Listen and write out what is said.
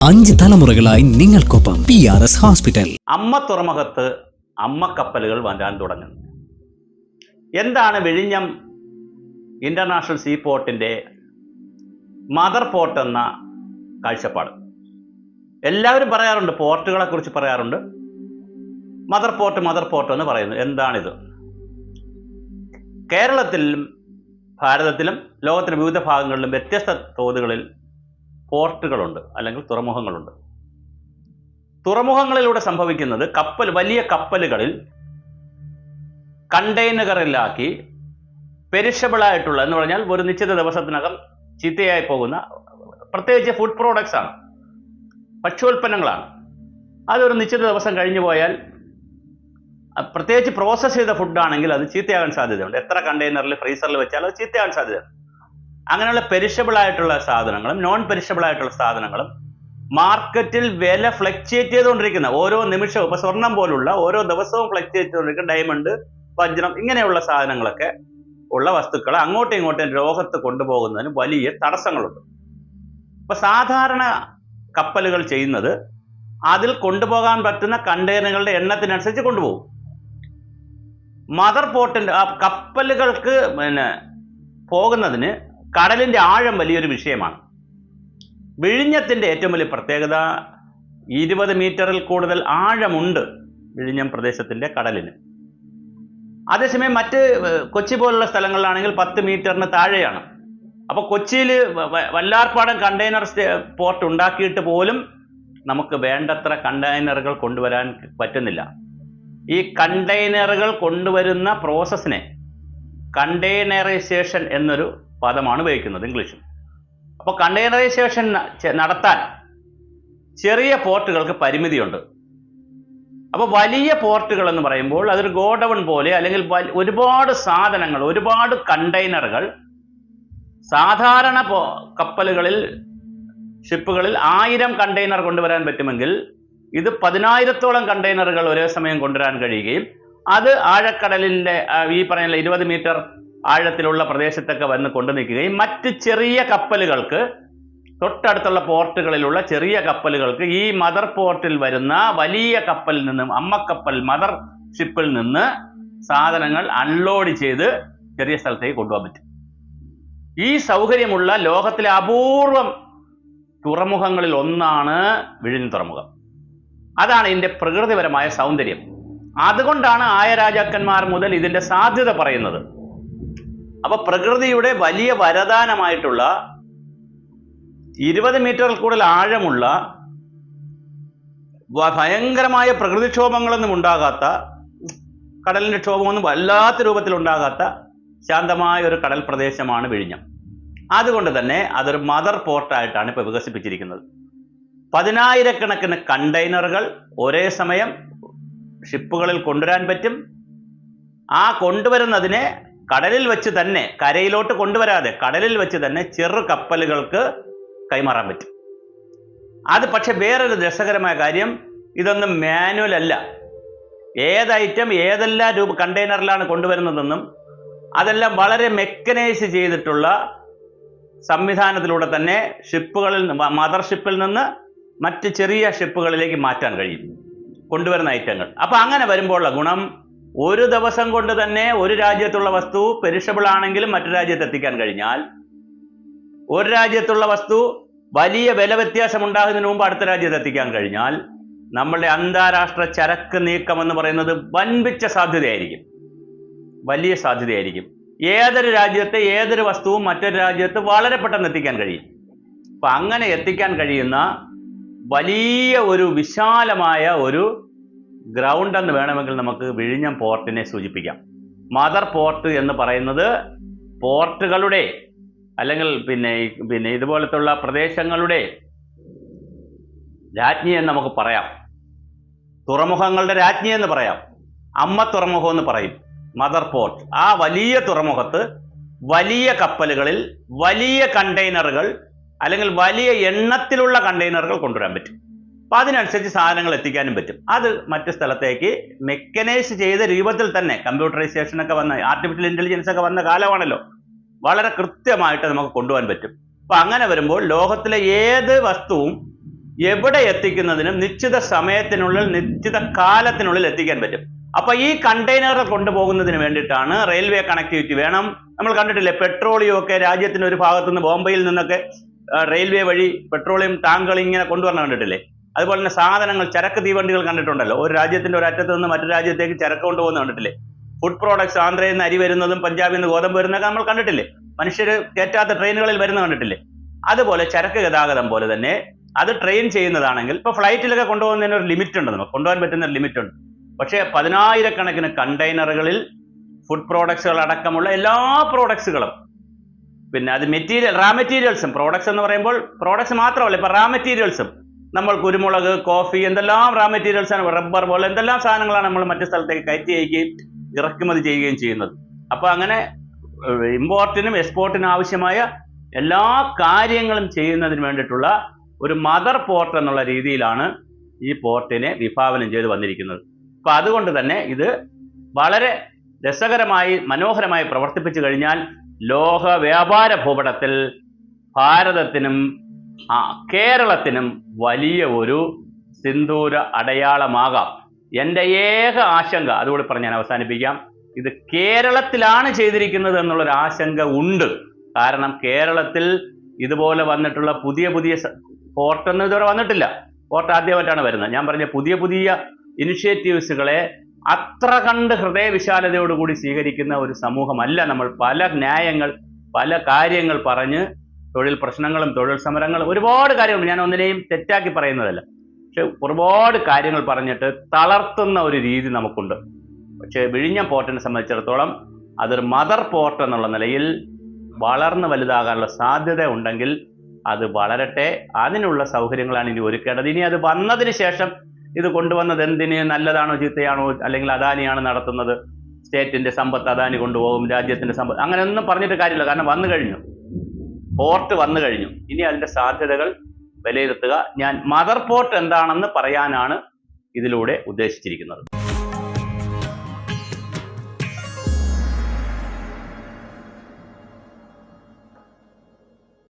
5 തലമുറകളായി നിങ്ങൾക്കൊപ്പം PRS hospital. അമ്മ തുറമുഖത്ത് അമ്മ കപ്പലുകൾ വരാൻ തുടങ്ങുന്നു. എന്താണ് വിഴിഞ്ഞം ഇന്റർനാഷണൽ സീ പോർട്ടിന്റെ മദർ പോർട്ട് എന്ന കാഴ്ചപ്പാട്? എല്ലാവരും പറയാറുണ്ട്, പോർട്ടുകളെ കുറിച്ച് പറയാറുണ്ട്, മദർ പോർട്ട് എന്ന് പറയുന്നു. എന്താണിത്? കേരളത്തിലും ഭാരതത്തിലും ലോകത്തിന്റെ വിവിധ ഭാഗങ്ങളിലും വ്യത്യസ്ത തോതുകളിൽ പോർട്ടുകളുണ്ട്, അല്ലെങ്കിൽ തുറമുഖങ്ങളുണ്ട്. തുറമുഖങ്ങളിലൂടെ സംഭവിക്കുന്നത് വലിയ കപ്പലുകളിൽ കണ്ടെയ്നറുകളിലാക്കി പെരിഷബിളായിട്ടുള്ള എന്ന് പറഞ്ഞാൽ ഒരു നിശ്ചിത ദിവസത്തിനകം ചീത്തയായി പോകുന്ന, പ്രത്യേകിച്ച് ഫുഡ് പ്രോഡക്ട്സ് ആണ്, ഭക്ഷ്യോൽപ്പന്നങ്ങളാണ്. അതൊരു നിശ്ചിത ദിവസം കഴിഞ്ഞു പോയാൽ, പ്രത്യേകിച്ച് പ്രോസസ്സ് ചെയ്ത ഫുഡാണെങ്കിൽ അത് ചീത്തയാകാൻ സാധ്യതയുണ്ട്. എത്ര കണ്ടെയ്നറിൽ ഫ്രീസറിൽ വെച്ചാൽ അത് ചീത്തയാകാൻ സാധ്യതയുണ്ട്. അങ്ങനെയുള്ള പെരിഷബിൾ ആയിട്ടുള്ള സാധനങ്ങളും നോൺ പെരിഷബിൾ ആയിട്ടുള്ള സാധനങ്ങളും മാർക്കറ്റിൽ വില ഫ്ലക്ച്വേറ്റ് ചെയ്തുകൊണ്ടിരിക്കുന്ന ഓരോ നിമിഷവും, ഇപ്പൊ സ്വർണം പോലുള്ള ഓരോ ദിവസവും ഫ്ലക്ച്വേറ്റ് ചെയ്തുകൊണ്ടിരിക്കുന്ന ഡയമണ്ട്, വജ്രം, ഇങ്ങനെയുള്ള സാധനങ്ങളൊക്കെ ഉള്ള വസ്തുക്കളെ അങ്ങോട്ടും ഇങ്ങോട്ടും ലോകത്ത് കൊണ്ടുപോകുന്നതിന് വലിയ തടസ്സങ്ങളുണ്ട്. ഇപ്പൊ സാധാരണ കപ്പലുകൾ ചെയ്യുന്നത് അതിൽ കൊണ്ടുപോകാൻ പറ്റുന്ന കണ്ടെയ്നറുകളുടെ എണ്ണത്തിനനുസരിച്ച് കൊണ്ടുപോകും. മദർ പോർട്ടിന്റെ കപ്പലുകൾക്ക് പോകുന്നതിന് കടലിന്റെ ആഴം വലിയൊരു വിഷയമാണ്. വിഴിഞ്ഞത്തിന്റെ ഏറ്റവും വലിയ പ്രത്യേകത 20 മീറ്ററിൽ കൂടുതൽ ആഴമുണ്ട് വിഴിഞ്ഞം പ്രദേശത്തിന്റെ കടലിന്. അതേസമയം മറ്റ് കൊച്ചി പോലുള്ള സ്ഥലങ്ങളിലാണെങ്കിൽ 10 മീറ്ററിന് താഴെയാണ്. അപ്പൊ കൊച്ചിയിൽ വല്ലാർപാടം കണ്ടെയ്നർ പോർട്ട് ഉണ്ടാക്കിയിട്ട് പോലും നമുക്ക് വേണ്ടത്ര കണ്ടെയ്നറുകൾ കൊണ്ടുവരാൻ പറ്റുന്നില്ല. ഈ കണ്ടെയ്നറുകൾ കൊണ്ടുവരുന്ന പ്രോസസ്സിനെ കണ്ടെയ്നറൈസേഷൻ എന്നൊരു പദമാണ് ഉപയോഗിക്കുന്നത് ഇംഗ്ലീഷിൽ. അപ്പോൾ കണ്ടെയ്നറൈസേഷൻ നടത്താൻ ചെറിയ പോർട്ടുകൾക്ക് പരിമിതിയുണ്ട്. അപ്പോൾ വലിയ പോർട്ടുകൾ എന്ന് പറയുമ്പോൾ അതൊരു ഗോഡൗൺ പോലെ, അല്ലെങ്കിൽ ഒരുപാട് സാധനങ്ങൾ, ഒരുപാട് കണ്ടെയ്നറുകൾ, സാധാരണ കപ്പലുകളിൽ, ഷിപ്പുകളിൽ 1000 കണ്ടെയ്നർ കൊണ്ടുവരാൻ പറ്റുമെങ്കിൽ ഇത് 10,000-ഓളം കണ്ടെയ്നറുകൾ ഒരേ സമയം കൊണ്ടുവരാൻ കഴിയുകയും അത് ആഴക്കടലിന്റെ ഈ പറയുന്ന 20 മീറ്റർ ആഴത്തിലുള്ള പ്രദേശത്തൊക്കെ വന്ന് കൊണ്ടു നിൽക്കുകയും മറ്റ് ചെറിയ കപ്പലുകൾക്ക്, തൊട്ടടുത്തുള്ള പോർട്ടുകളിലുള്ള ചെറിയ കപ്പലുകൾക്ക് ഈ മദർ പോർട്ടിൽ വരുന്ന വലിയ കപ്പലിൽ നിന്നും, അമ്മക്കപ്പൽ മദർ ഷിപ്പിൽ നിന്ന് സാധനങ്ങൾ അൺലോഡ് ചെയ്ത് ചെറിയ സ്ഥലത്തേക്ക് കൊണ്ടുപോകാൻ പറ്റും. ഈ സൗകര്യമുള്ള ലോകത്തിലെ അപൂർവം തുറമുഖങ്ങളിൽ ഒന്നാണ് വിഴിഞ്ഞം തുറമുഖം. അതാണ് ഇതിന്റെ പ്രകൃതിപരമായ സൗന്ദര്യം. അതുകൊണ്ടാണ് ആയ രാജാക്കന്മാർ മുതൽ ഇതിന്റെ സാധ്യത പറയുന്നത്. അപ്പൊ പ്രകൃതിയുടെ വലിയ വരദാനമായിട്ടുള്ള 20 മീറ്ററിൽ കൂടുതൽ ആഴമുള്ള, ഭയങ്കരമായ പ്രകൃതിക്ഷോഭങ്ങളൊന്നും ഉണ്ടാകാത്ത, കടലിന്റെ ക്ഷോഭമൊന്നും വല്ലാത്ത രൂപത്തിൽ ഉണ്ടാകാത്ത ശാന്തമായ ഒരു കടൽ പ്രദേശമാണ് വിഴിഞ്ഞം. അതുകൊണ്ട് തന്നെ അതൊരു മദർ പോർട്ടായിട്ടാണ് ഇപ്പൊ വികസിപ്പിച്ചിരിക്കുന്നത്. 10,000-കണക്കിന് കണ്ടെയ്നറുകൾ ഒരേ സമയം ഷിപ്പുകളിൽ കൊണ്ടുവരാൻ പറ്റും. ആ കൊണ്ടുവരുന്നതിനെ കടലിൽ വെച്ച് തന്നെ, കരയിലോട്ട് കൊണ്ടുവരാതെ കടലിൽ വെച്ച് തന്നെ ചെറു കപ്പലുകൾക്ക് കൈമാറാൻ പറ്റും. അത് പക്ഷെ വേറൊരു രസകരമായ കാര്യം, ഇതൊന്നും മാനുവൽ അല്ല. ഏത് ഐറ്റം ഏതെല്ലാം കണ്ടെയ്നറിലാണ് കൊണ്ടുവരുന്നതെന്നും അതെല്ലാം വളരെ മെക്കനൈസ് ചെയ്തിട്ടുള്ള സംവിധാനത്തിലൂടെ തന്നെ ഷിപ്പുകളിൽ, മദർ ഷിപ്പിൽ നിന്ന് മറ്റ് ചെറിയ ഷിപ്പുകളിലേക്ക് മാറ്റാൻ കഴിയും കൊണ്ടുവരുന്ന ഐറ്റങ്ങൾ. അപ്പൊ അങ്ങനെ വരുമ്പോഴുള്ള ഗുണം, ഒരു ദിവസം കൊണ്ട് തന്നെ ഒരു രാജ്യത്തുള്ള വസ്തു പെരിഷബിൾ ആണെങ്കിലും മറ്റു രാജ്യത്ത് എത്തിക്കാൻ കഴിഞ്ഞാൽ, ഒരു രാജ്യത്തുള്ള വസ്തു വലിയ വില വ്യത്യാസം ഉണ്ടാകുന്നതിന് മുമ്പ് അടുത്ത രാജ്യത്ത് എത്തിക്കാൻ കഴിഞ്ഞാൽ, നമ്മളുടെ അന്താരാഷ്ട്ര ചരക്ക് നീക്കം എന്ന് പറയുന്നത് വൻപിച്ച സാധ്യതയായിരിക്കും, വലിയ സാധ്യതയായിരിക്കും. ഏതൊരു രാജ്യത്തെ ഏതൊരു വസ്തുവും മറ്റൊരു രാജ്യത്ത് വളരെ പെട്ടെന്ന് എത്തിക്കാൻ കഴിയും. അപ്പൊ അങ്ങനെ എത്തിക്കാൻ കഴിയുന്ന വലിയ ഒരു വിശാലമായ ഒരു ഗ്രൗണ്ട് എന്ന് വേണമെങ്കിൽ നമുക്ക് വിഴിഞ്ഞം പോർട്ടിനെ സൂചിപ്പിക്കാം. മദർ പോർട്ട് എന്ന് പറയുന്നത് പോർട്ടുകളുടെ, അല്ലെങ്കിൽ പിന്നെ ഇതുപോലത്തുള്ള പ്രദേശങ്ങളുടെ രാജ്ഞി എന്ന് നമുക്ക് പറയാം. തുറമുഖങ്ങളുടെ രാജ്ഞി എന്ന് പറയാം. അമ്മ തുറമുഖം എന്ന് പറയും മദർ പോർട്ട്. ആ വലിയ തുറമുഖത്ത് വലിയ കപ്പലുകളിൽ വലിയ കണ്ടെയ്നറുകൾ, അല്ലെങ്കിൽ വലിയ എണ്ണത്തിലുള്ള കണ്ടെയ്നറുകൾ കൊണ്ടുവരാൻ പറ്റും. അപ്പൊ അതിനനുസരിച്ച് സാധനങ്ങൾ എത്തിക്കാനും പറ്റും. അത് മറ്റു സ്ഥലത്തേക്ക് മെക്കനൈസ് ചെയ്ത രൂപത്തിൽ തന്നെ, കമ്പ്യൂട്ടറൈസേഷൻ ഒക്കെ വന്ന, ആർട്ടിഫിഷ്യൽ ഇന്റലിജൻസ് ഒക്കെ വന്ന കാലമാണല്ലോ, വളരെ കൃത്യമായിട്ട് നമുക്ക് കൊണ്ടുപോകാൻ പറ്റും. അപ്പൊ അങ്ങനെ വരുമ്പോൾ ലോകത്തിലെ ഏത് വസ്തുവും എവിടെ എത്തിക്കുന്നതിനും നിശ്ചിത സമയത്തിനുള്ളിൽ നിശ്ചിത കാലത്തിനുള്ളിൽ എത്തിക്കാൻ പറ്റും. അപ്പൊ ഈ കണ്ടെയ്നർ കൊണ്ടുപോകുന്നതിന് വേണ്ടിയിട്ടാണ് റെയിൽവേ കണക്ടിവിറ്റി വേണം. നമ്മൾ കണ്ടിട്ടില്ലേ, പെട്രോളിയം ഒക്കെ രാജ്യത്തിന് ഒരു ഭാഗത്തുനിന്ന് ബോംബെയിൽ നിന്നൊക്കെ റെയിൽവേ വഴി പെട്രോളിയം ടാങ്കുകൾ ഇങ്ങനെ കൊണ്ടുവരണം കണ്ടിട്ടില്ലേ. അതുപോലെ തന്നെ സാധനങ്ങൾ, ചരക്ക് തീവണ്ടികൾ കണ്ടിട്ടുണ്ടല്ലോ, ഒരു രാജ്യത്തിന്റെ ഒരു അറ്റത്ത് നിന്ന് മറ്റു രാജ്യത്തേക്ക് ചരക്ക് കൊണ്ടുപോകുന്ന കണ്ടിട്ടില്ലേ. ഫുഡ് പ്രോഡക്ട്സ്, ആന്ധ്രയിൽ നിന്ന് അരി വരുന്നതും പഞ്ചാബിൽ നിന്ന് ഗോതമ്പ് വരുന്നതൊക്കെ നമ്മൾ കണ്ടിട്ടില്ലേ. മനുഷ്യർ കയറ്റാത്ത ട്രെയിനുകളിൽ വരുന്ന കണ്ടിട്ടില്ലേ. അതുപോലെ ചരക്ക് ഗതാഗതം പോലെ തന്നെ അത് ട്രെയിൻ ചെയ്യുന്നതാണെങ്കിൽ ഇപ്പൊ ഫ്ലൈറ്റിലൊക്കെ കൊണ്ടുപോകുന്നതിന് ഒരു ലിമിറ്റ് ഉണ്ട്, നമുക്ക് കൊണ്ടുപോകാൻ പറ്റുന്ന ഒരു ലിമിറ്റ് ഉണ്ട്. പക്ഷേ 10,000-കണക്കിന് കണ്ടെയ്നറുകളിൽ ഫുഡ് പ്രോഡക്ട്സുകൾ അടക്കമുള്ള എല്ലാ പ്രോഡക്ട്സുകളും, പിന്നെ അത് റാ മെറ്റീരിയൽസും, പ്രോഡക്ട്സ് എന്ന് പറയുമ്പോൾ പ്രോഡക്ട്സ് മാത്രമല്ല, ഇപ്പൊ റാ മെറ്റീരിയൽസും, നമ്മൾ കുരുമുളക്, കോഫി, എന്തെല്ലാം റാ മെറ്റീരിയൽസ് ആണ്, റബ്ബർ പോലെ എന്തെല്ലാം സാധനങ്ങളാണ് നമ്മൾ മറ്റു സ്ഥലത്തേക്ക് കയറ്റി അയക്കുകയും ഇറക്കുമതി ചെയ്യുകയും ചെയ്യുന്നത്. അപ്പൊ അങ്ങനെ ഇമ്പോർട്ടിനും എക്സ്പോർട്ടിനും ആവശ്യമായ എല്ലാ കാര്യങ്ങളും ചെയ്യുന്നതിന് വേണ്ടിയിട്ടുള്ള ഒരു മദർ പോർട്ട് എന്നുള്ള രീതിയിലാണ് ഈ പോർട്ടിനെ വിഭാവനം ചെയ്ത് വന്നിരിക്കുന്നത്. അപ്പൊ അതുകൊണ്ട് തന്നെ ഇത് വളരെ രസകരമായി മനോഹരമായി പ്രവർത്തിപ്പിച്ചു കഴിഞ്ഞാൽ ലോക വ്യാപാര ഭൂപടത്തിൽ ഭാരതത്തിനും കേരളത്തിനും വലിയ ഒരു സിന്ദൂര അടയാളമാകാം. എൻ്റെ ഏക ആശങ്ക, അതുകൂടി പറഞ്ഞ് ഞാൻ അവസാനിപ്പിക്കാം, ഇത് കേരളത്തിലാണ് ചെയ്തിരിക്കുന്നത് എന്നുള്ളൊരു ആശങ്ക ഉണ്ട്. കാരണം കേരളത്തിൽ ഇതുപോലെ വന്നിട്ടുള്ള പുതിയ പുതിയ പോർട്ടൊന്നും ഇതുവരെ വന്നിട്ടില്ല. പോർട്ട് ആദ്യമായിട്ടാണ് വരുന്നത്. ഞാൻ പറഞ്ഞ പുതിയ പുതിയ ഇനിഷ്യേറ്റീവ്സുകളെ അത്ര കണ്ട് ഹൃദയവിശാലതയോടുകൂടി സ്വീകരിക്കുന്ന ഒരു സമൂഹമല്ല നമ്മൾ. പല ന്യായങ്ങൾ, പല കാര്യങ്ങൾ പറഞ്ഞ്, തൊഴിൽ പ്രശ്നങ്ങളും തൊഴിൽ സമരങ്ങളും ഒരുപാട് കാര്യങ്ങൾ, ഞാൻ ഒന്നിനെയും തെറ്റാക്കി പറയുന്നതല്ല, പക്ഷെ ഒരുപാട് കാര്യങ്ങൾ പറഞ്ഞിട്ട് തളർത്തുന്ന ഒരു രീതി നമുക്കുണ്ട്. പക്ഷെ വിഴിഞ്ഞം പോർട്ടിനെ സംബന്ധിച്ചിടത്തോളം അതൊരു മദർ പോർട്ട് എന്നുള്ള നിലയിൽ വളർന്ന് വലുതാകാനുള്ള സാധ്യത ഉണ്ടെങ്കിൽ അത് വളരട്ടെ. അതിനുള്ള സൗകര്യങ്ങളാണ് ഇനി ഒരുക്കേണ്ടത്. ഇനി അത് വന്നതിന് ശേഷം ഇത് കൊണ്ടുവന്നത് എന്തിന്, നല്ലതാണോ ചീത്തയാണോ, അല്ലെങ്കിൽ അദാനിയാണ് നടത്തുന്നത്, സ്റ്റേറ്റിന്റെ സമ്പത്ത് അദാനി കൊണ്ടുപോകും, രാജ്യത്തിന്റെ സമ്പത്ത്, അങ്ങനെയൊന്നും പറഞ്ഞിട്ട് കാര്യമില്ല. കാരണം വന്നു കഴിഞ്ഞു, പോർട്ട് വന്നു കഴിഞ്ഞു. ഇനി അതിന്റെ സാധ്യതകൾ വിലയിരുത്തുക. ഞാൻ മദർ പോർട്ട് എന്താണെന്ന് പറയാനാണ് ഇതിലൂടെ ഉദ്ദേശിച്ചിരിക്കുന്നത്.